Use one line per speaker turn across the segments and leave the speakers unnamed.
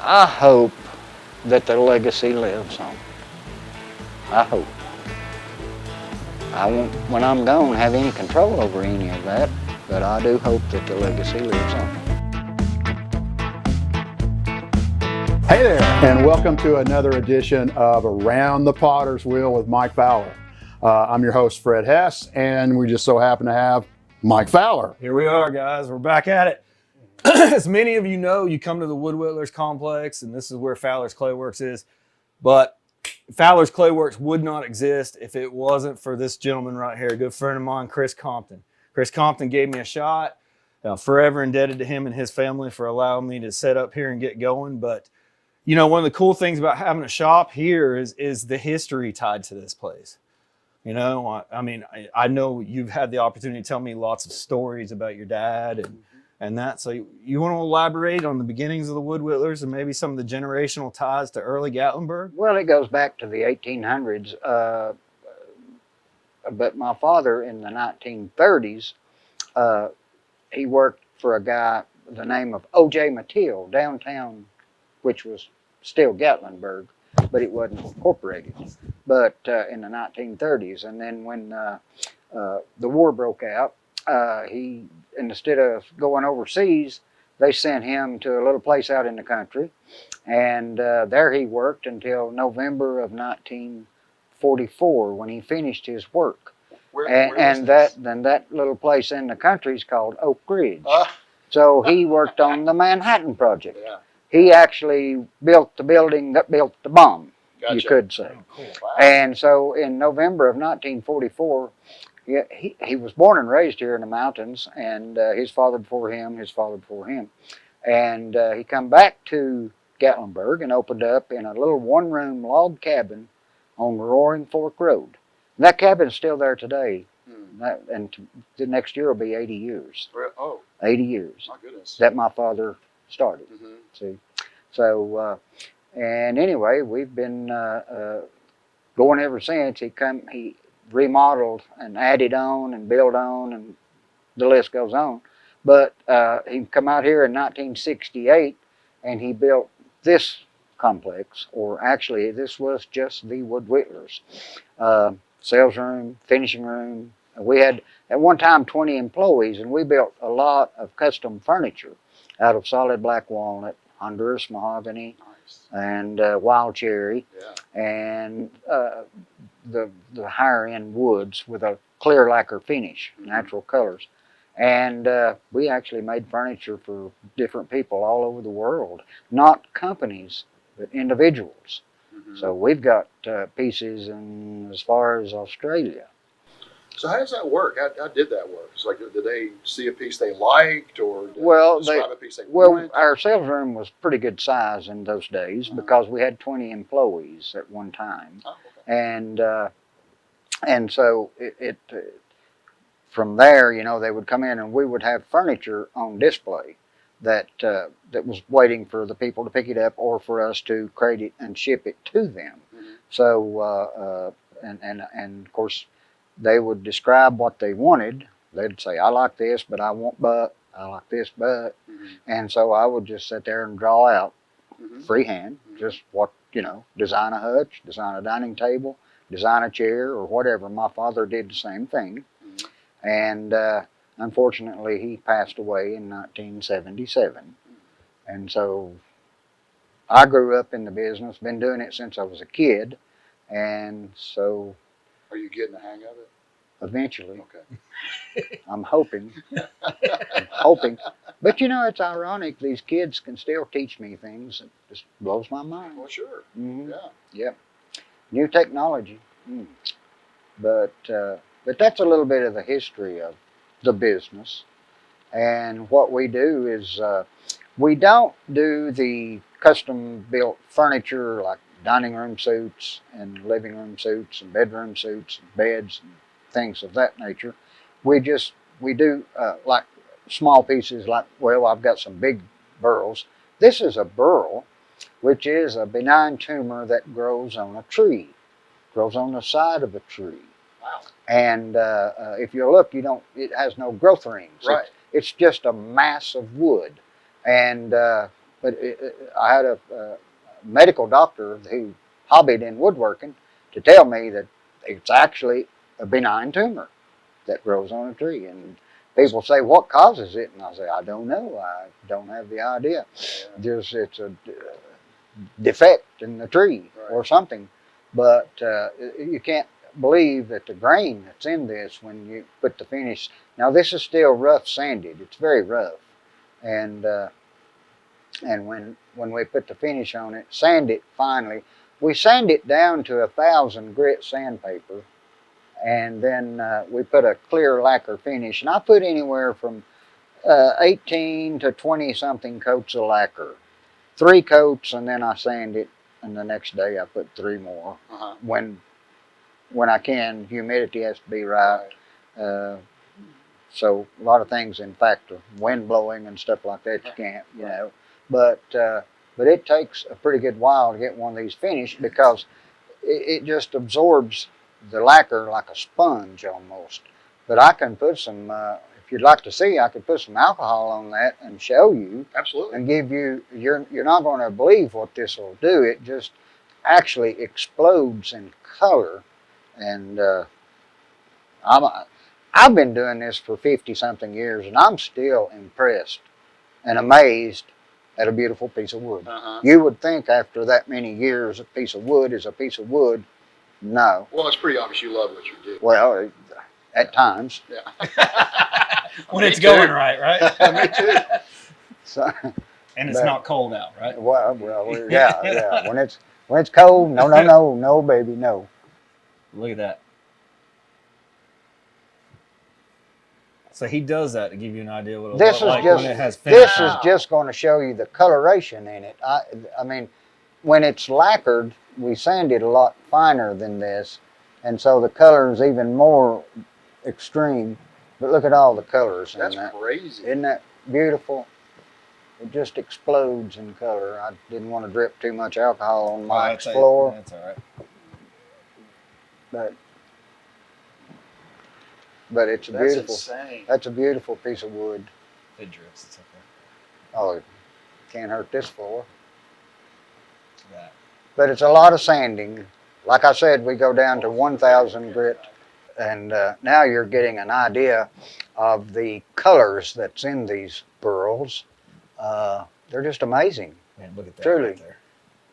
I hope that the legacy lives on. I hope. I won't, when I'm gone, have any control over any of that, but I do hope that the legacy lives on.
Hey there, and welcome to another edition of Around the Potter's Wheel with Mike Fowler. I'm your host, Fred Hess, and we just so happen to have Mike Fowler.
Here we are, guys. We're back at it. As many of you know, you come to the Wood Whittlers complex, and this is where Fowler's Clay Works is. But Fowler's Clay Works would not exist if it wasn't for this gentleman right here, a good friend of mine, Chris Compton. Chris Compton gave me a shot. Forever indebted to him and his family for allowing me to set up here and get going. But, you know, one of the cool things about having a shop here is the history tied to this place. You know, I know you've had the opportunity to tell me lots of stories about your dad and that. So you want to elaborate on the beginnings of the Wood Whittlers and maybe some of the generational ties to early Gatlinburg?
Well, it goes back to the 1800s, but my father in the 1930s, he worked for a guy by the name of O.J. Mathiel downtown, which was still Gatlinburg, but it wasn't incorporated. But in the 1930s, and then when the war broke out, he, instead of going overseas, they sent him to a little place out in the country, and there he worked until November of 1944 when he finished his work. And that little place in the country is called Oak Ridge. So he worked on the Manhattan Project.
Yeah.
He actually built the building that built the bomb,
Gotcha.
you could say.
Oh, cool. Wow.
And so in November of 1944, he was born and raised here in the mountains, and his father before him, and he come back to Gatlinburg and opened up in a little one-room log cabin on Roaring Fork Road. And that cabin's still there today, and the next year will be 80 years.
Oh,
80 years.
my goodness.
That my father started. See, so and anyway, we've been going ever since. He remodeled and added on and built on, and the list goes on. But he come out here in 1968, and he built this complex, or actually this was just the Wood Whittlers. Sales room, finishing room. We had at one time 20 employees, and we built a lot of custom furniture out of solid black walnut, Honduras mahogany, and wild cherry, and the higher end woods with a clear lacquer finish, natural colors. And we actually made furniture for different people all over the world, not companies, but individuals. So we've got pieces in as far as Australia.
So how does that work? How did that work? It's like, did they see a piece they liked, or describe a piece they wanted?
Our sales room was pretty good size in those days because we had 20 employees at one time.
Oh, okay.
And so it from there, you know, they would come in and we would have furniture on display that was waiting for the people to pick it up or for us to crate it and ship it to them. So and of course they would describe what they wanted. They'd say, I like this, but I want but. I like this, but. And so I would just sit there and draw out freehand, just what, you know, design a hutch, design a dining table, design a chair, or whatever. My father did the same thing. And unfortunately, he passed away in 1977. And so I grew up in the business, been doing it since I was a kid. And so.
Are you getting the hang of it?
Eventually.
Okay.
I'm hoping. But you know, it's ironic. These kids can still teach me things. It just blows my mind.
Well, sure.
Mm-hmm.
Yeah.
Yep. New technology. But that's a little bit of the history of the business. And what we do is we don't do the custom built furniture like dining room suits and living room suits and bedroom suits and beds and things of that nature. We do like small pieces like, well, I've got some big burls. This is a burl, which is a benign tumor that grows on a tree, grows on the side of a tree.
Wow.
And if you look, it has no growth rings.
Right.
It's just a mass of wood. And But I had a medical doctor who hobbied in woodworking to tell me that it's actually a benign tumor that grows on a tree. And people say, what causes it? And I say, I don't know. I don't have the idea. Just it's a defect in the tree or something. But you can't believe that the grain that's in this when you put the finish. Now this is still rough sanded. It's very rough. And when we put the finish on it, sand it finally. We sand it down to 1,000 grit sandpaper, and then we put a clear lacquer finish. And I put anywhere from 18 to 20 something coats of lacquer. 3 coats, and then I sand it, and the next day I put 3 more. When I can, humidity has to be right. So a lot of things in factor, wind blowing and stuff like that, you can't, you know. But it takes a pretty good while to get one of these finished because it just absorbs the lacquer like a sponge almost. But I can put some, if you'd like to see, I could put some alcohol on that and show you.
Absolutely.
And give you, you're not going to believe what this will do. It just actually explodes in color. And I've been doing this for 50-something years, and I'm still impressed and amazed at a beautiful piece of wood. You would think after that many years a piece of wood is a piece of wood. No.
Well, it's pretty obvious you love what you do.
Well, at times.
Yeah.
When it's going right?
Me too.
So,
And it's not cold out, right?
well, yeah. When it's cold, no, baby, no.
Look at that. So he does that to give you an idea what it'll
This
look
is
like
just
when it has finished.
this is just going to show you the coloration in it. I mean, when it's lacquered, we sand it a lot finer than this, and so the color is even more extreme. But look at all the colors in that.
That's crazy.
Isn't that beautiful? It just explodes in color. I didn't want to drip too much alcohol on Mike's floor.
That's all right.
But it's a
That's
beautiful.
insane.
That's a beautiful piece of wood.
It drips. It's okay.
Oh, can't hurt this floor.
That.
But it's a lot of sanding. Like I said, we go down to 1,000 grit, and now you're getting an idea of the colors that's in these burls. They're just amazing.
Man, look at that
Truly.
right there.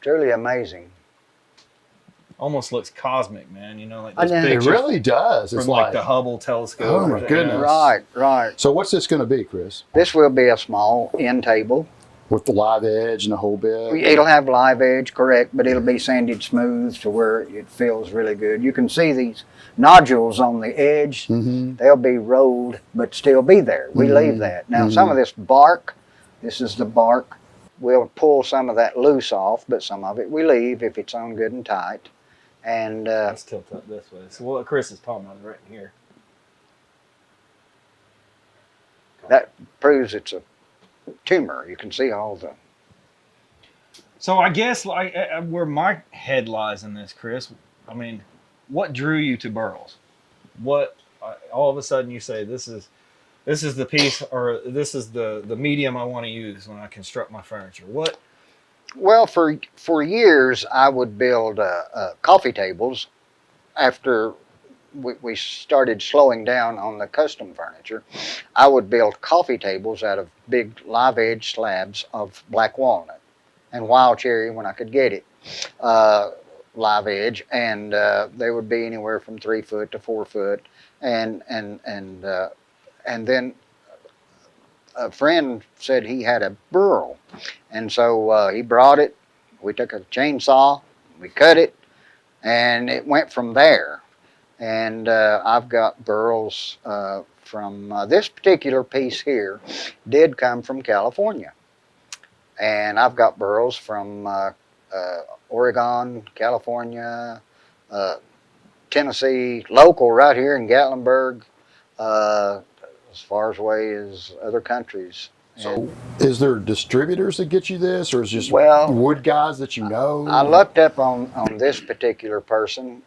Truly amazing.
Almost looks cosmic, man. You know, like
I
those
know.
It
pictures
really does.
from
It's
like the Hubble telescope.
Oh, my
or,
goodness.
Right.
So what's this going to be, Chris?
This will be a small end table.
With the live edge and the whole bit?
It'll have live edge, correct, but it'll be sanded smooth to where it feels really good. You can see these nodules on the edge.
Mm-hmm.
They'll be rolled, but still be there. We leave that. Now, some of this bark, this is the bark. We'll pull some of that loose off, but some of it we leave if it's on good and tight. And
Let's tilt up this way. So what Chris is talking about is right in here.
that proves it's a tumor. You can see all the...
So I guess like where my head lies in this, Chris, I mean, what drew you to burls? What all of a sudden you say this is the piece, or this is the medium I want to use when I construct my furniture? What?
Well, for years I would build coffee tables. After we started slowing down on the custom furniture, I would build coffee tables out of big live edge slabs of black walnut and wild cherry when I could get it, live edge, and they would be anywhere from 3 foot to 4 foot, and then a friend said he had a burl, and so he brought it. We took a chainsaw, we cut it, and it went from there. And I've got burls from this particular piece here did come from California, and I've got burls from Oregon, California, Tennessee, local right here in Gatlinburg, as far as away as other countries.
So is there distributors that get you this, or is it just
Well,
wood guys that you know?
I looked up on this particular person.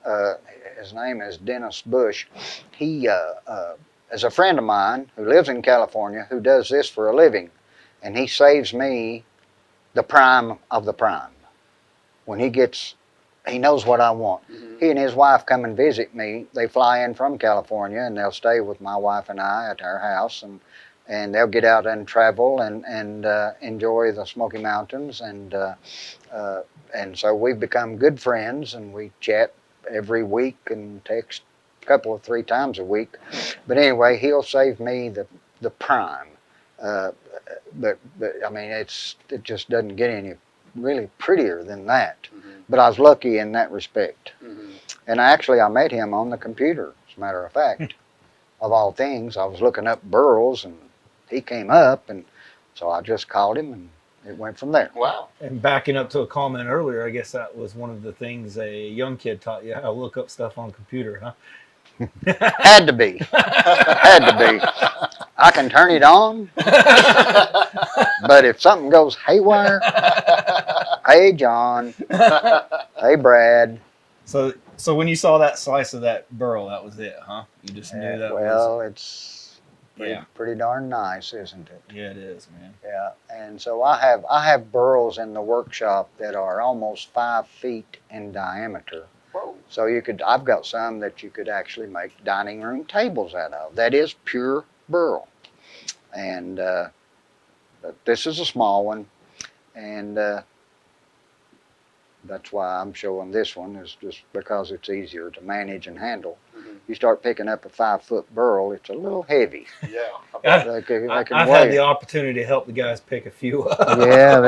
His name is Dennis Bush. He is a friend of mine who lives in California who does this for a living, and he saves me the prime of the prime. When he knows what I want. He and his wife come and visit me. They fly in from California and they'll stay with my wife and I at our house, and they'll get out and travel and enjoy the Smoky Mountains, and so we've become good friends, and we chat every week and text a couple of 3 times a week. But anyway, he'll save me the prime. But I mean, it just doesn't get any really prettier than that. But I was lucky in that respect. And I met him on the computer, as a matter of fact. Of all things, I was looking up burls, and he came up, and so I just called him, and it went from there.
Wow.
And backing up to a comment earlier, I guess that was one of the things a young kid taught you, how to look up stuff on a computer, huh?
Had to be. Had to be. I can turn it on, but if something goes haywire, hey John, hey Brad.
So when you saw that slice of that burl, that was it, huh? You just knew that was...
Well, it's
Yeah.
pretty darn nice, isn't it?
Yeah, it is, man.
Yeah, and so I have burls in the workshop that are almost 5 feet in diameter.
Whoa.
So I've got some that you could actually make dining room tables out of. That is pure burl. And but this is a small one, and that's why I'm showing this one, is just because it's easier to manage and handle. You start picking up a 5-foot burl, it's a little heavy.
Yeah.
They can
I've
weigh
had the
it.
opportunity to help the guys pick a few up.
Yeah,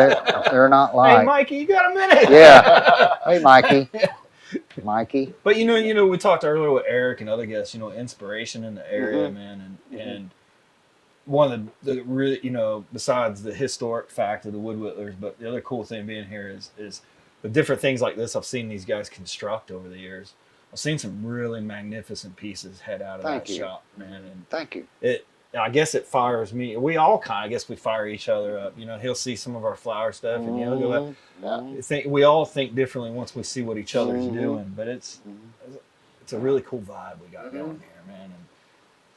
they're not
Hey,
light.
Mikey, you got a minute?
Yeah. Hey, Mikey. Mikey.
But we talked earlier with Eric and other guests, inspiration in the area, man, and one of the really, besides the historic fact of the Wood Whittlers, but the other cool thing being here is the different things like this I've seen these guys construct over the years. I've seen some really magnificent pieces head out of that shop, man. And
Thank you.
I guess it fires me. We all I guess we fire each other up. He'll see some of our flower stuff, and he'll go, we all think differently once we see what each other's doing. But it's a really cool vibe we got going here, man. And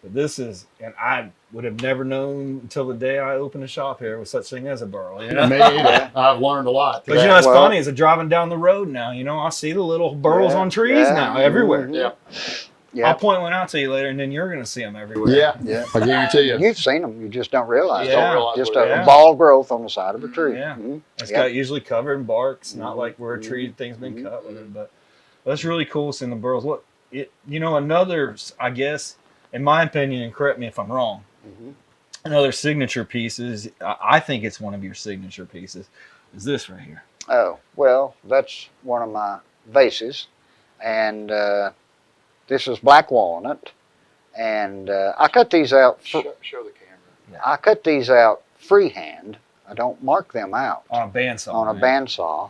so this is, and I would have never known until the day I opened a shop here with such thing as a burl.
Me either. I've learned a lot.
But it's funny, as I'm driving down the road now, I see the little burls on trees now everywhere.
Yeah.
I'll point one out to you later, and then you're going to see them everywhere.
Yeah. I guarantee you.
You've seen them, you just don't realize.
Yeah.
Don't realize just
what it
a
is.
ball growth on the side of a tree.
Yeah.
Mhm.
It's
Yep.
got usually covered in bark. It's not like where a tree thing's been cut with it, but that's really cool seeing the burls. Another, I guess, in my opinion, and correct me if I'm wrong, another signature piece is, I think it's one of your signature pieces, is this right here.
Oh, well, that's one of my vases, and this is black walnut, and I cut these out.
Show the camera.
I cut these out freehand. I don't mark them out
On a bandsaw.
on a bandsaw,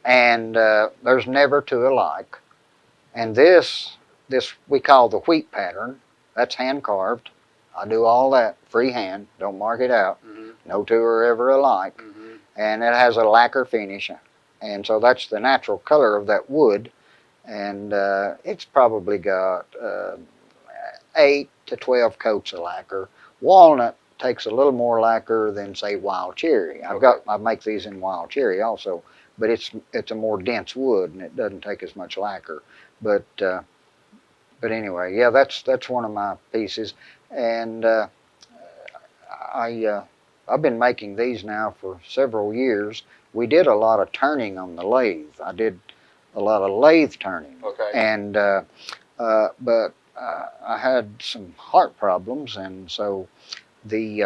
and there's never two alike. And this we call the wheat pattern. That's hand carved. I do all that freehand. Don't mark it out. No two are ever alike. And it has a lacquer finish, and so that's the natural color of that wood. And it's probably got 8 to 12 coats of lacquer. Walnut takes a little more lacquer than, say, wild cherry. I make these in wild cherry also, but it's a more dense wood and it doesn't take as much lacquer. But anyway, yeah, that's one of my pieces, and I've been making these now for several years. We did a lot of turning on the lathe. I did a lot of lathe turning.
Okay.
And but I had some heart problems, and so the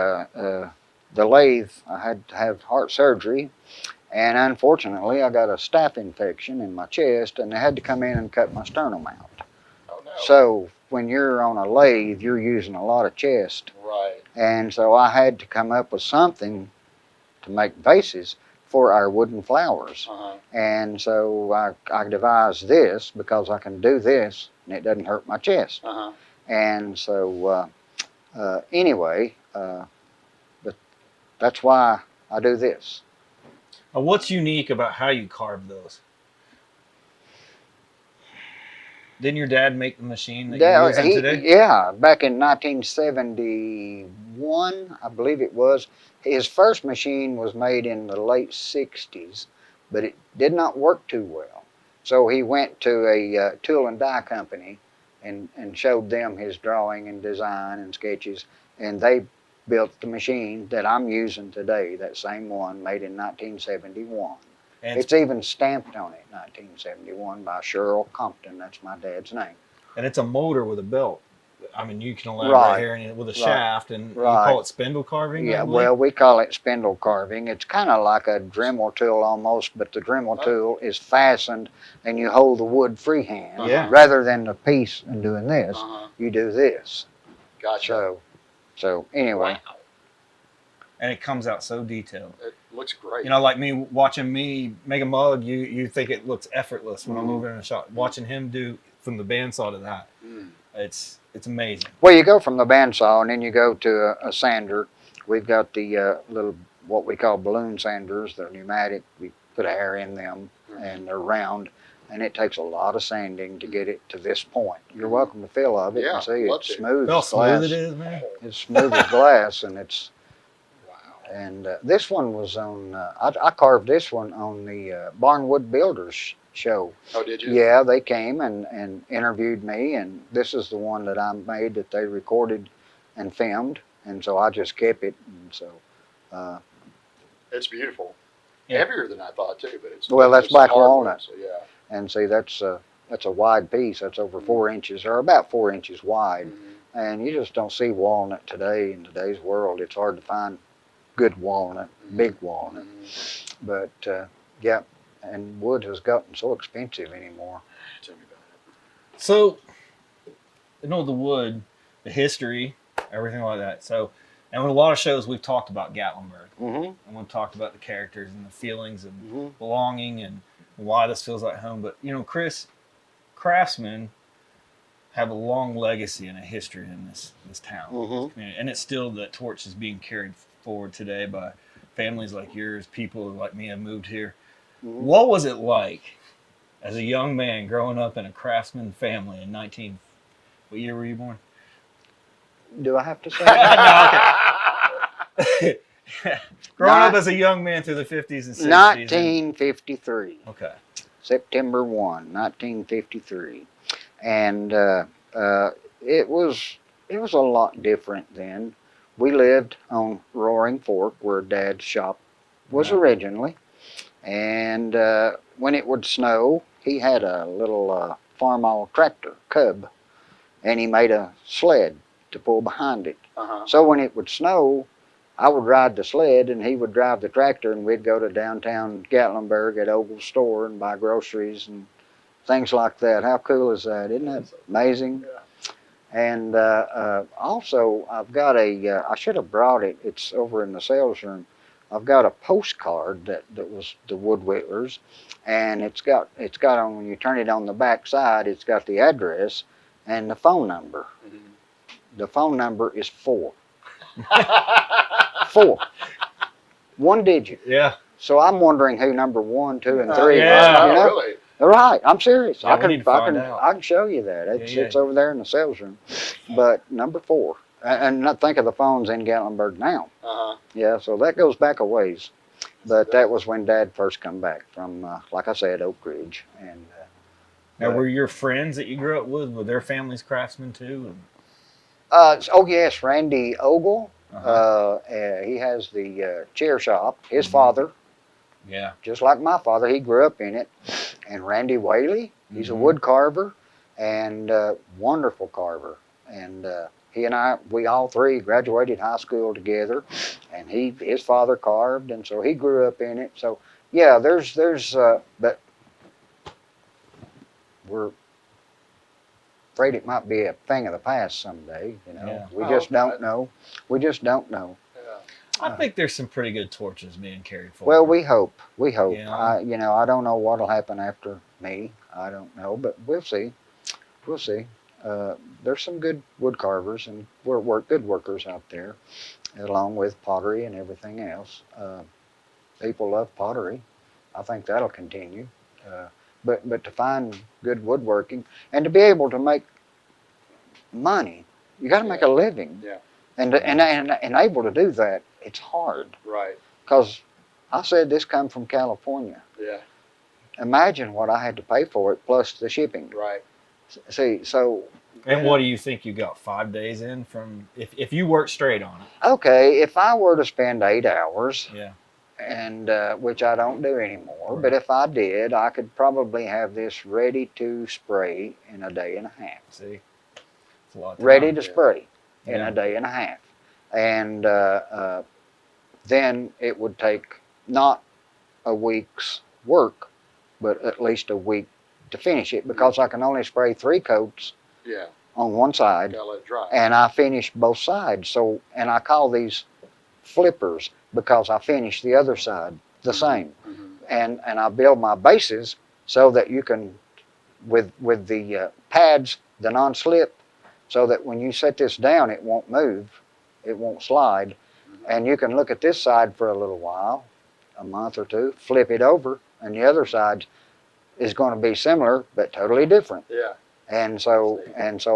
lathe, I had to have heart surgery, and unfortunately I got a staph infection in my chest, and they had to come in and cut my sternum out.
Oh no.
So when you're on a lathe, you're using a lot of chest.
Right.
And so I had to come up with something to make vases for our wooden flowers. And so I devised this because I can do this and it doesn't hurt my chest. And so anyway, but that's why I do this.
What's unique about how you carve those? Didn't your dad make the machine that you're using today?
Yeah, back in 1971, I believe it was, his first machine was made in the late 60s, but it did not work too well. So he went to a tool and die company and showed them his drawing and design and sketches, and they built the machine that I'm using today, that same one made in 1971.
And
It's even stamped on it, 1971, by Chris Compton. That's my dad's name.
and it's a motor with a belt. I mean, you can elaborate
Right.
here, and with a
Right.
shaft, and you
Right.
call it spindle carving. I
Yeah,
believe?
well, we call it spindle carving. It's kind of like a Dremel tool almost, but the Dremel tool is fastened and you hold the wood freehand.
Yeah.
Rather than the piece and doing this,
Uh-huh.
you do this.
Gotcha.
So anyway.
Wow.
and it comes out so detailed.
It looks great.
You know, like me watching me make a mug, you think it looks effortless when I'm
Mhm.
moving in a shop. Watching him do from the bandsaw to that,
Mm.
it's amazing.
Well, you go from the bandsaw and then you go to a sander. We've got the little, what we call balloon sanders. They're pneumatic. We put air in them and they're round. And it takes a lot of sanding to get it to this point. You're welcome to feel of it
Yeah,
and see
love
it's
to.
smooth
How
as glass.
smooth it is, man.
It's smooth as glass, and it's
Wow.
and this one was on. I carved this one on the Wood Builders show.
Oh, did you?
Yeah, they came and interviewed me, and this is the one that I made that they recorded and filmed, and so I just kept it, and so.
It's beautiful.
Yeah.
Heavier than I thought too, but it's
Well, that's
it's
black
hardwood,
walnut.
So yeah.
And see, that's a wide piece. That's over 4 inches, or about 4 inches wide.
Mhm.
And you just don't see walnut today in today's world. It's hard to find good walnut, big walnut.
Mhm.
But yeah, and wood has gotten so expensive anymore.
Tell me about
So, you know, the wood, the history, everything like that. So, and with a lot of shows, we've talked about Gatlinburg,
Mm-hmm.
and we've talked about the characters and the feelings and
Mm-hmm.
belonging and why this feels like home. But you know, Chris, craftsmen have a long legacy and a history in this town,
Mm-hmm.
community. And it's still, that torch is being carried forward today by families like yours. People like me have moved here.
Mhm.
What was it like as a young man growing up in a craftsman family in what year were you born?
Do I have to say?
Growing up
Nin-
as a young man through the 50s and 60s.
1953.
Okay.
September 1, 1953. And it was a lot different then. We lived on Roaring Fork, where Dad's shop was
Yeah.
originally. And when it would snow, he had a little farmall tractor, Cub, and he made a sled to pull behind it.
Uh-huh.
So when it would snow, I would ride the sled and he would drive the tractor, and we'd go to downtown Gatlinburg at Ogle's store and buy groceries and things like that. How cool is that? Isn't that amazing?
Yeah.
And also, I've got I should have brought it. It's over in the sales room. I've got a postcard that was the Wood Whittlers, and it's got on, when you turn it on the back side, it's got the address and the phone number.
Mhm.
The phone number is 4. 4. 1 digit.
Yeah.
So I'm wondering who number 1, 2, and 3
yeah.
are. You know?
Really?
Right, I'm serious.
Yeah,
I
we
can,
need to find out.
I can show you that. It's
Yeah.
it's over there in the sales room. But number 4, and not think of the phones in Gatlinburg now.
Uh-huh.
Yeah, so that goes back a ways. But that was when Dad first come back from, like I said, Oak Ridge. And
Now, were your friends that you grew up with, were their families craftsmen too?
oh yes, Randy Ogle.
Uh-huh.
He has the chair shop. His
Mhm.
father,
Yeah.
just like my father, he grew up in it. And Randy Whaley, he's a
Mhm.
wood carver and wonderful carver. And he and we all three graduated high school together. And his father carved, and so he grew up in it. So yeah, but we're afraid it might be a thing of the past someday. You know,
Yeah.
we
Oh,
just
okay.
don't know. We just don't know.
Yeah.
I think there's some pretty good torches being carried forward.
Well, we hope. We hope.
Yeah.
I don't know what'll happen after me. I don't know, but we'll see. We'll see. There's some good wood carvers, and we're good workers out there, along with pottery and everything else. People love pottery. I think that'll continue. But to find good woodworking and to be able to make money, you got to make a living.
Yeah.
And able to do that it's hard.
Right.
Because I said this come from California.
Yeah.
Imagine what I had to pay for it plus the shipping.
Right.
See, so.
And what do you think you got 5 days in from if you work straight on it?
Okay, if I were to spend 8 hours,
Yeah.
and which I don't do anymore,
Right.
but if I did, I could probably have this ready to spray in a day and a half.
See, it's a lot. Of time.
Ready to spray in
Yeah.
a day and a half, and then it would take not a week's work, but at least a week to finish it because I can only spray 3 coats
Yeah.
on one side,
Gotta let it dry.
and I finish both sides. So, and I call these flippers because I finish the other side the same, and I build my bases so that you can, with the pads, the non-slip, so that when you set this down, it won't move, it won't slide, and you can look at this side for a little while, a month or two, flip it over, and the other side is going to be similar but totally different.
Yeah.
And so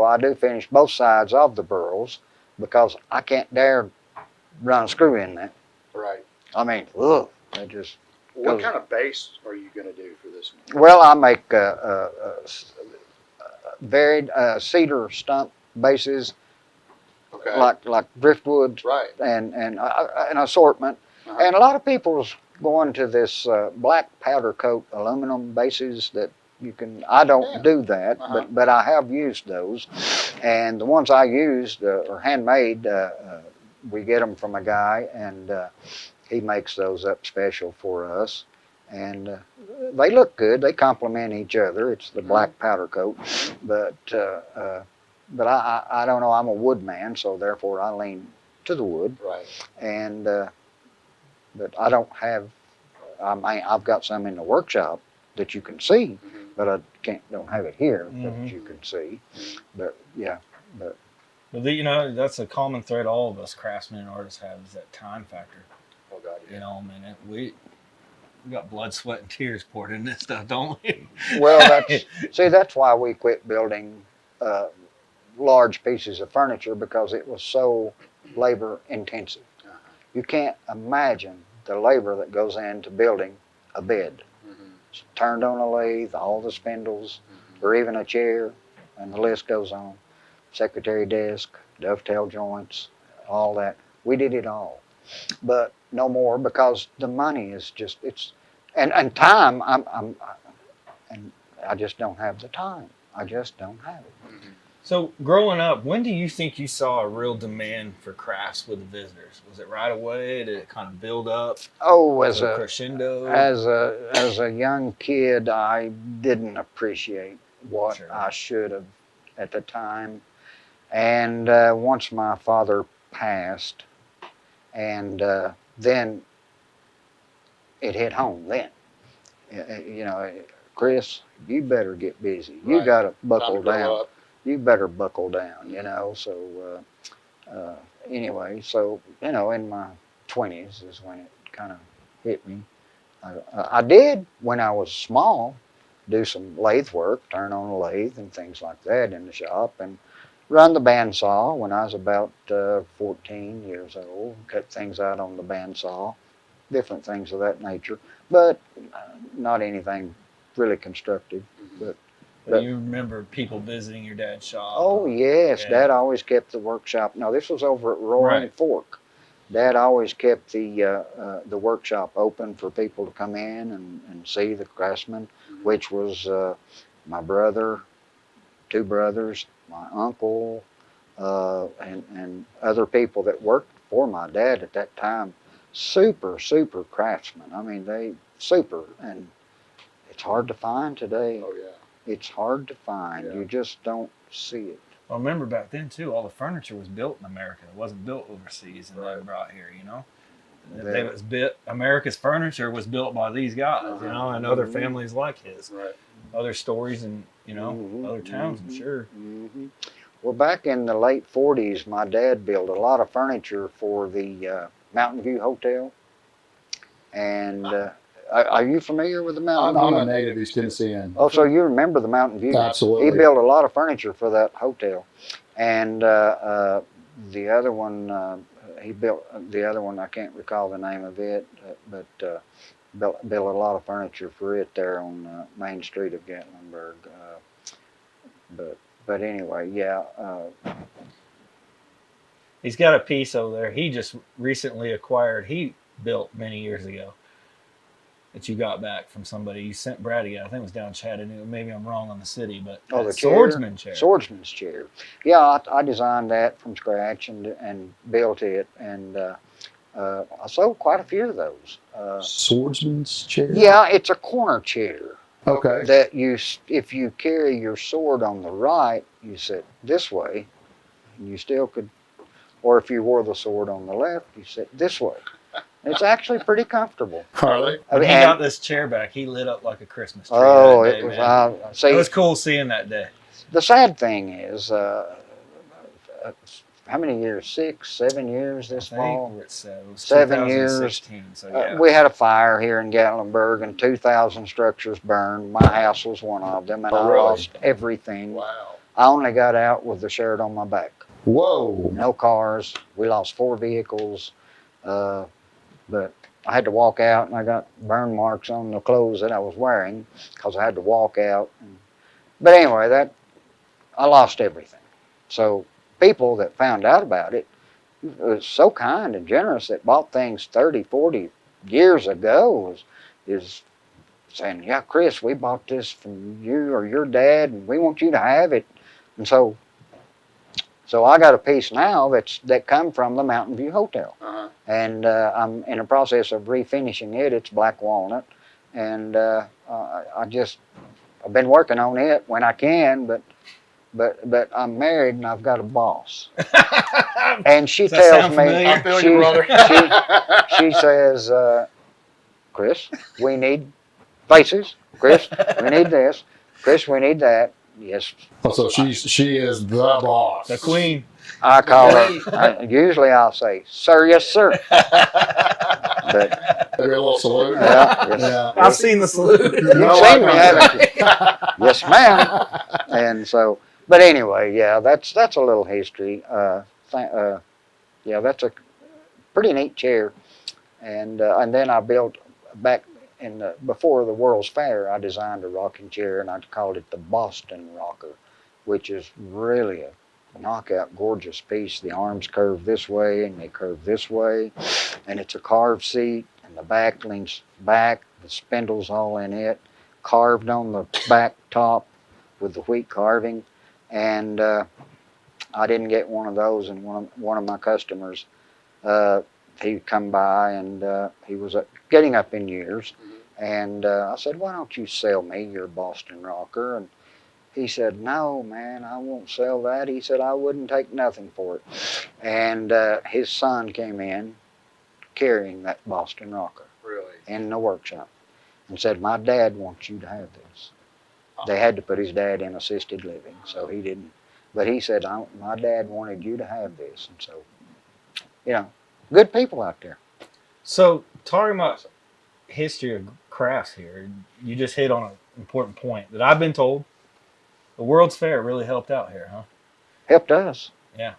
I do finish both sides of the burls because I can't dare run a screw in that.
Right.
I mean, ugh, I just.
What kind of base are you going to do for this one?
Well, I make varied cedar stump bases,
Okay.
like driftwood
Right.
and an assortment.
Uh-huh.
And a lot of people's going to this black powder coat aluminum bases that you can. I don't do that,
Uh-huh.
but I have used those, and the ones I used are handmade. We get them from a guy, and he makes those up special for us, and they look good. They complement each other. It's the black powder coat, but I don't know. I'm a wood man, so therefore I lean to the wood,
Right.
and but I don't have. I've got some in the workshop that you can see, but I don't have it here that you can see. But yeah, but.
Well, you know, that's a common thread all of us craftsmen and artists have is that time factor.
Oh God. Yeah.
You know, man, we got blood, sweat, and tears poured in this stuff, don't we?
Well, that's why we quit building large pieces of furniture because it was so labor intensive.
Uh-huh.
You can't imagine the labor that goes into building a bed. It's turned on a lathe, all the spindles, or even a chair, and the list goes on. Secretary desk, dovetail joints, all that. We did it all, but no more because the money is just and time. And I just don't have the time. I just don't have it.
So, growing up, when do you think you saw a real demand for crafts with the visitors? Was it right away? Did it kind of build up?
Oh, as
a
a
crescendo?
as a young kid, I didn't appreciate what
Sure.
I should have at the time. And once my father passed, and then it hit home. Then, you know, Chris, you better get busy. You
Right.
got to
Time
buckle
to grow
down.
up.
You better buckle down. You know. So anyway, so you know, in my 20s is when it kind of hit me. I did when I was small do some lathe work, turn on a lathe and things like that in the shop, and run the bandsaw when I was about 14 years old, cut things out on the bandsaw, different things of that nature, but not anything really constructive. But
you remember people visiting your dad's shop?
oh yes,
Yeah.
Dad always kept the workshop. No, this was over at Roaring
Right.
Fork. Dad always kept the workshop open for people to come in and see the craftsmen, which was my brother, 2 brothers, my uncle, and other people that worked for my dad at that time. Super craftsmen. I mean, they super, and it's hard to find today.
Oh yeah.
It's hard to find.
Yeah.
You just don't see it.
Well, remember back then too, all the furniture was built in America. It wasn't built overseas and then brought here. You know, it was built. America's furniture was built by these guys. You know, and other families like his.
Right.
Other stories and other towns, I'm sure.
Well, back in the late 40s, my dad built a lot of furniture for the Mountain View Hotel. And are you familiar with the Mountain
I'm
View?
a native East Tennessean.
Oh, so you remember the Mountain View?
Absolutely.
He built a lot of furniture for that hotel. And the other one, he built the other one. I can't recall the name of it, but built a lot of furniture for it there on Main Street of Gatlinburg. But anyway, yeah.
He's got a piece over there. He just recently acquired. He built many years ago. That you got back from somebody. You sent Brad to get. I think it was down Chattanooga. Maybe I'm wrong on the city, but
The
swordsman chair.
Swordsman's chair. Yeah, I designed that from scratch and built it, and I sold quite a few of those.
Swordsman's chair?
Yeah, it's a corner chair.
Okay.
That if you carry your sword on the right, you sit this way, and you still could, or if you wore the sword on the left, you sit this way. It's actually pretty comfortable.
Harley?
When he got this chair back, he lit up like a Christmas tree.
Oh,
that day,
it was.
man.
See,
It was cool seeing that day.
the sad thing is, how many years? 6, 7 years this
I
fall?
think we're at
7 years.
2016, so yeah.
We had a fire here in Gatlinburg, and 2,000 structures burned. My house was one of them, and I
really?
lost everything.
Wow.
I only got out with the shirt on my back.
Whoa.
No cars. We lost 4 vehicles. But I had to walk out, and I got burn marks on the clothes that I was wearing because I had to walk out. But anyway, I lost everything. So people that found out about it was so kind and generous that bought things 30, 40 years ago is saying, yeah, Chris, we bought this from you or your dad, and we want you to have it. And so I got a piece now that come from the Mountain View Hotel. And I'm in the process of refinishing it. It's black walnut. And I've been working on it when I can, but I'm married and I've got a boss. And she
Does that
tells
sound
me,
familiar?
I feel you, brother.
she says, Chris, we need faces. Chris, we need this. Chris, we need that. Yes.
Oh, so she is the boss.
The queen.
I call her. Usually I'll say, sir, yes, sir. But
Maybe a little salute.
yes.
Yeah.
I've seen the salute.
You've seen me, haven't you? Yes, ma'am. And so, but anyway, yeah, that's a little history. Yeah, that's a pretty neat chair. And then I built back before the World's Fair, I designed a rocking chair, and I called it the Boston Rocker, which is really a knockout, gorgeous piece. The arms curve this way and they curve this way, and it's a carved seat, and the back leans back, the spindle's all in it, carved on the back top with the wheat carving. And I didn't get one of those, and one of my customers, he'd come by, and he was getting up in years, and I said, why don't you sell me your Boston Rocker? And he said, no, man, I won't sell that. He said, I wouldn't take nothing for it. And his son came in carrying that Boston Rocker.
Really?
In the workshop, and said, my dad wants you to have this. They had to put his dad in assisted living, so he didn't. But he said, my dad wanted you to have this. And so, good people out there.
So, talking about history of crafts here, you just hit on an important point that I've been told. The World's Fair really helped out here, huh?
Helped us.
Yeah.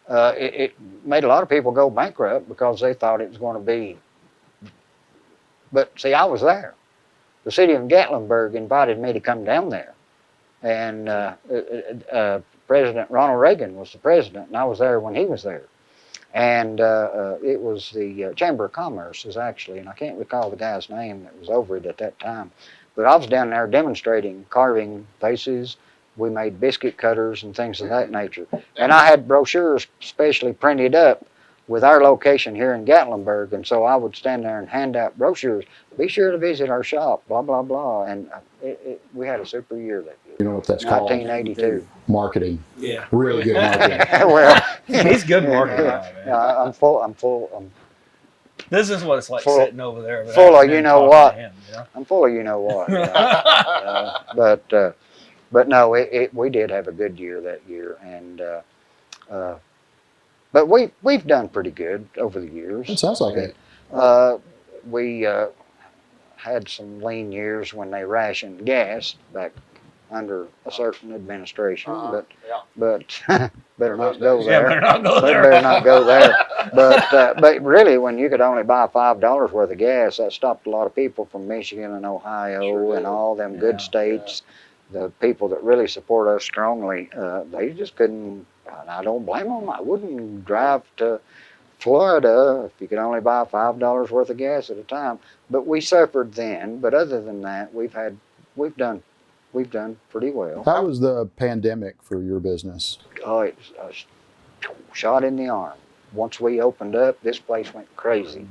It made a lot of people go bankrupt because they thought it was going to be. But see, I was there. The city of Gatlinburg invited me to come down there. And President Ronald Reagan was the president, and I was there when he was there. And it was the Chamber of Commerce, actually, and I can't recall the guy's name that was over it at that time. But I was down there demonstrating carving faces. We made biscuit cutters and things of that nature. And I had brochures specially printed up with our location here in Gatlinburg, and so I would stand there and hand out brochures. Be sure to visit our shop, blah, blah, blah. And we had a super year that year.
You know what that's called?
1982.
Marketing.
Yeah.
Really good marketing.
Well,
He's good marketing guy, man.
I'm full.
This is what it's like
Full-
sitting over there. with
full of
him
you know
talking
what.
to him, you know?
I'm full of you know what. But no, we did have a good year that year, and but we've done pretty good over the years.
It sounds like it.
We had some lean years when they rationed gas back under a certain administration,
Yeah.
but better not
Those
go
days.
Yeah,
there.
better not go there.
Better not go there. But really, when you could only buy $5 worth of gas, that stopped a lot of people from Michigan and Ohio
Sure
and
did.
all them
Yeah.
good states. The people that really support us strongly, they just couldn't. And I don't blame them. I wouldn't drive to Florida if you could only buy $5 worth of gas at a time. But we suffered then. But other than that, we've done pretty well.
How was the pandemic for your business?
Oh, it was a shot in the arm. Once we opened up, this place went crazy.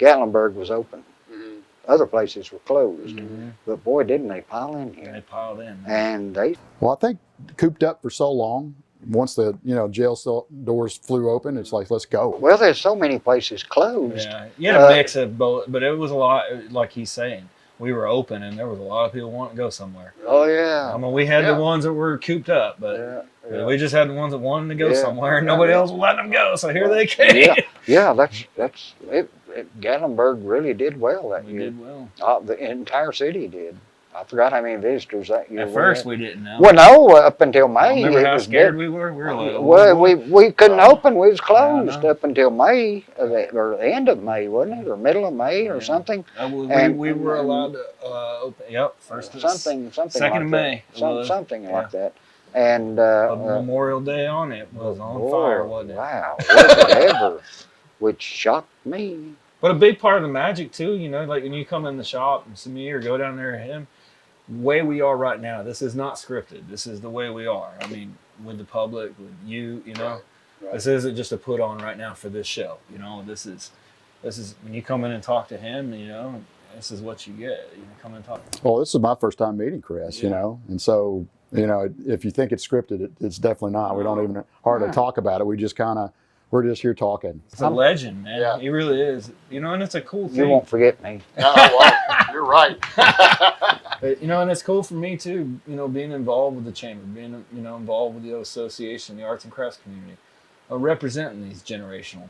Gatlinburg was open.
Mhm.
Other places were closed.
Mm-hmm.
But boy, didn't they pile in
They
here.
piled in.
And they,
Well, I think cooped up for so long. Once the jail cell doors flew open, it's like, let's go.
well, there's so many places closed.
Yeah, you had a mix of both, but it was a lot, like he's saying. We were open, and there was a lot of people wanting to go somewhere.
Oh, yeah.
I mean, we had
Yeah.
the ones that were cooped up, but
Yeah,
we just had the ones that wanted to go
Yeah.
somewhere, and nobody else was letting them go. So here they came.
yeah, yeah. That's it. Gatlinburg really did well that
We
year.
did well.
The entire city did. I forgot how many visitors that year.
At first, we didn't know.
Well, no, up until May.
Remember
it
how
was
scared
dead.
we were? We were like, oh,
Well,
boy.
we couldn't open. We was closed
know.
up until May, or the end of May, wasn't it, or middle of May, or
Yeah.
something?
We were allowed to open. Yep, first
Something
second
like
of
that.
May. it was.
Something
Yeah.
like that. And
Memorial Day on it was on fire, wasn't it?
Wow, was it ever? Which shocked me.
But a big part of the magic too, like when you come in the shop and see me or go down there and him, way we are right now, this is not scripted. This is the way we are. I mean, with the public, with you,
Right.
this isn't just a put on right now for this show. This is when you come in and talk to him, this is what you get. You come and talk.
Well, this is my first time meeting Chris, and so, if you think it's scripted, it's definitely not. We don't even hardly talk about it. We're just here talking.
It's a legend, man.
Yeah.
He really is. And it's a cool thing.
You won't forget me.
Oh, well, you're right.
And it's cool for me too, being involved with the chamber, being, involved with the association, the arts and crafts community, representing these generational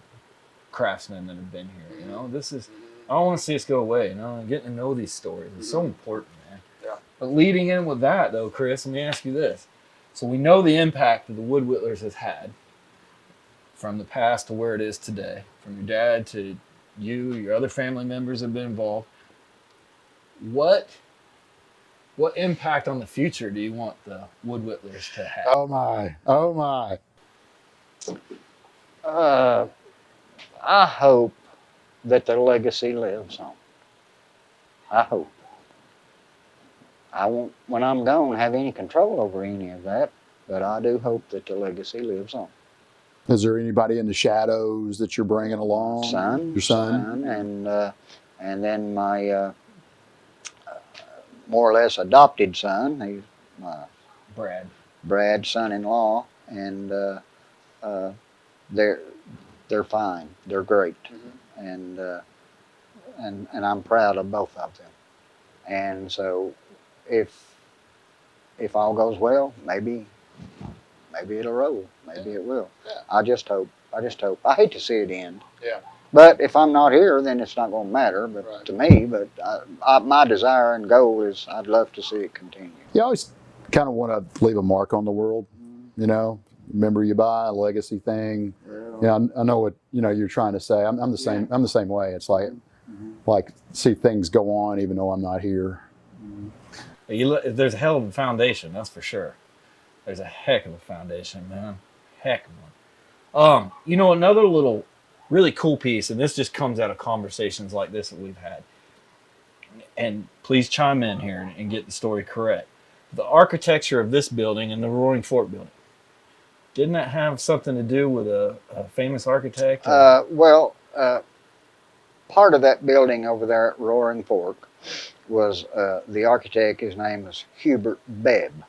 craftsmen that have been here. I don't want to see us go away, and getting to know these stories is so important, man.
Yeah.
But leading in with that though, Chris, let me ask you this. So we know the impact that the Wood Whittlers has had from the past to where it is today, from your dad to you, your other family members have been involved. What impact on the future do you want the Wood Whittlers to have?
Oh my.
I hope that the legacy lives on. I hope. I won't, when I'm gone, have any control over any of that, but I do hope that the legacy lives on.
Is there anybody in the shadows that you're bringing along?
Son,
Your son?
and then my more or less adopted son. He's my Brad's son-in-law, and they're fine. They're great, and I'm proud of both of them. And so, if all goes well, maybe it'll roll. Maybe it will.
Yeah.
I just hope. I hate to see it end.
Yeah.
But if I'm not here, then it's not going to matter. But
Right.
to me, my desire and goal is I'd love to see it continue.
You always kind of want to leave a mark on the world, remember you by a legacy thing. I know what you're trying to say. I'm the same. I'm the same way. It's like see things go on even though I'm not here.
There's a hell of a foundation, that's for sure. There's a heck of a foundation, man. Heck of one. Another little really cool piece, and this just comes out of conversations like this that we've had. And please chime in here and get the story correct. The architecture of this building and the Roaring Fork building, didn't that have something to do with a famous architect?
Part of that building over there at Roaring Fork was the architect. His name was Hubert Bebb,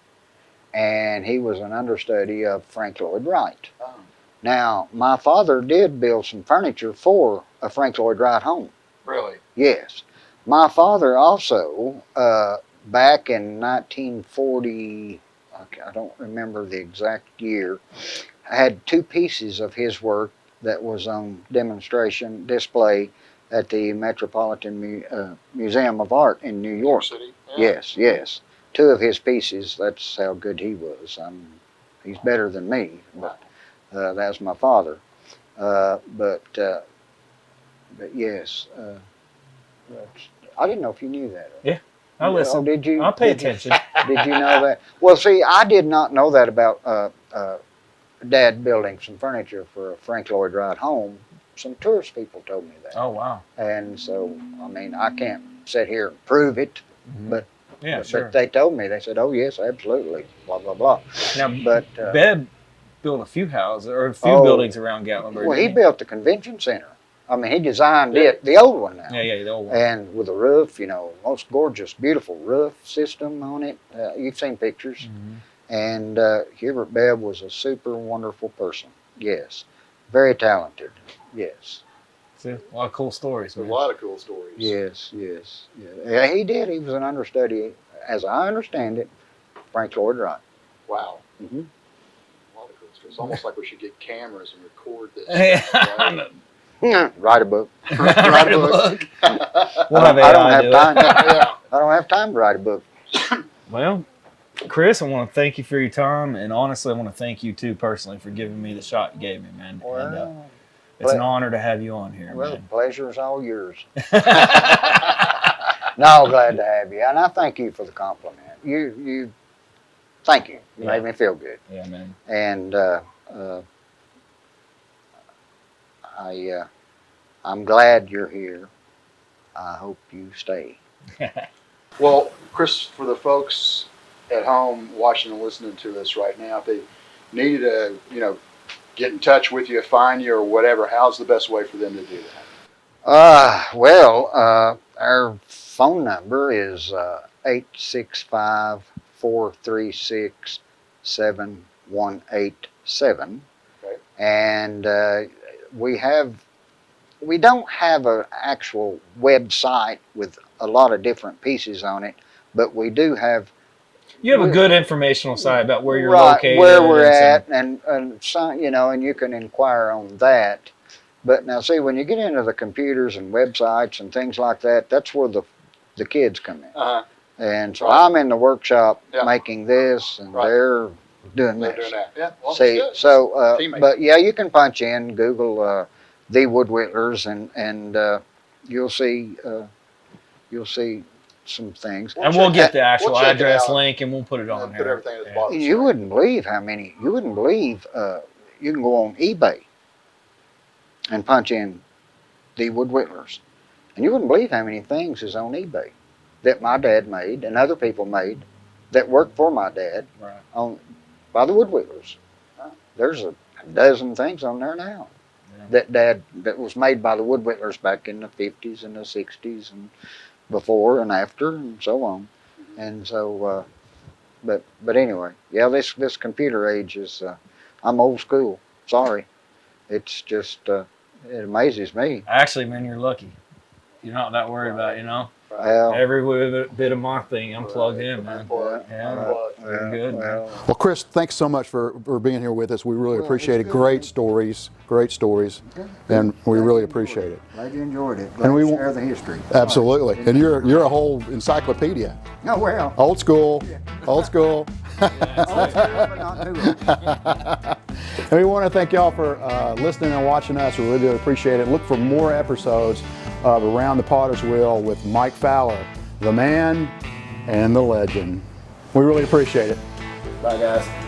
and he was an understudy of Frank Lloyd Wright.
Oh.
Now, my father did build some furniture for a Frank Lloyd Wright home.
Really?
Yes. My father also, back in 1940, I don't remember the exact year, had two pieces of his work that was on demonstration display at the Metropolitan Museum of Art in New York.
City? Yeah.
Yes. two of his pieces. That's how good he was. He's better than me, but that's my father. But yes, I didn't know if you knew that.
Yeah, I listen.
Oh, did you?
I'll pay attention.
Did you know that? Well, see, I did not know that about Dad building some furniture for a Frank Lloyd Wright home. Some tourist people told me that.
Oh, wow.
And so, I mean, I can't sit here and prove it, but
Yeah,
but
sure.
they told me. They said, "Oh yes, absolutely." Blah blah blah.
Now,
But
Beb built a few houses or a few
Oh,
buildings around Gatlinburg.
well, he
didn't
built the convention center. I mean, he designed it, the old one now.
Yeah, the old one.
And with a roof, you know, most gorgeous, beautiful roof system on it. You've seen pictures. And Hubert Bebb was a super wonderful person. Yes. Very talented. Yes.
See, a lot of cool stories.
There's a
Man.
lot of cool stories.
Yes, yes. Yeah, he did. He was an understudy, as I understand it, Frank Lloyd Wright.
Wow.
Mm-hmm.
A lot of cool stories. It's almost like we should get cameras and record this.
Yeah.
Write a book.
Write a book. We'll have
I don't
AI
have
do it.
time.
Yeah.
I don't have time to write a book.
Well, Chris, I want to thank you for your time, and honestly, I want to thank you too personally for giving me the shot you gave me, man. And, it's an honor to have you on here,
Well,
man.
the pleasure is all yours. No, glad to have you, and I thank you for the compliment. Thank you. You made me feel good,
Yeah, man.
and I'm glad you're here. I hope you stay.
Well, Chris, for the folks at home watching and listening to us right now, if they needed to, get in touch with you, find you, or whatever, how's the best way for them to do that?
Our phone number is 865-436-7187.
Okay.
And we don't have an actual website with a lot of different pieces on it, but we do have.
You have a good informational site about where you're
Right,
located.
where we're
and
at, and some, and you can inquire on that. But now, see, when you get into the computers and websites and things like that, that's where the kids come in.
Uh-huh.
And so
Right.
I'm in the workshop
Yeah.
making this, and
Right.
they're doing
They're
this.
doing that. Yeah. Well,
See,
that's good.
so,
Teammates.
but yeah, you can punch in Google the Wood Whittlers, and you'll see some things.
And we'll get the actual
We'll check it
address
out.
link, and we'll put it on
Put
here.
everything at the
Yeah.
bottom.
You wouldn't believe how many. You wouldn't believe. You can go on eBay and punch in the Wood Whittlers, and you wouldn't believe how many things is on eBay that my dad made and other people made that worked for my dad
Right.
by the Wood Whittlers. There's a dozen things on there now that was made by the Wood Whittlers back in the 50s and the 60s and before and after and so on. And so, but anyway, yeah, this computer age is, I'm old school. Sorry. It's just, it amazes me.
Actually, man, you're lucky. You're not that worried about,
Well,
every bit of my thing. I'm plugged in, man.
Unplugged.
Yeah.
Unplugged.
You're good, man.
Well, Chris, thanks so much for being here with us. We really appreciate it. Great stories, and we really appreciate it.
glad you enjoyed it.
And we
Glad to
won't-
share the history.
Absolutely. And you're a whole encyclopedia.
Oh, well.
Old school, old school.
But not new.
And we want to thank y'all for listening and watching us. We really appreciate it. Look for more episodes of Around the Potter's Wheel with Mike Fowler, the man and the legend. We really appreciate it.
Bye, guys.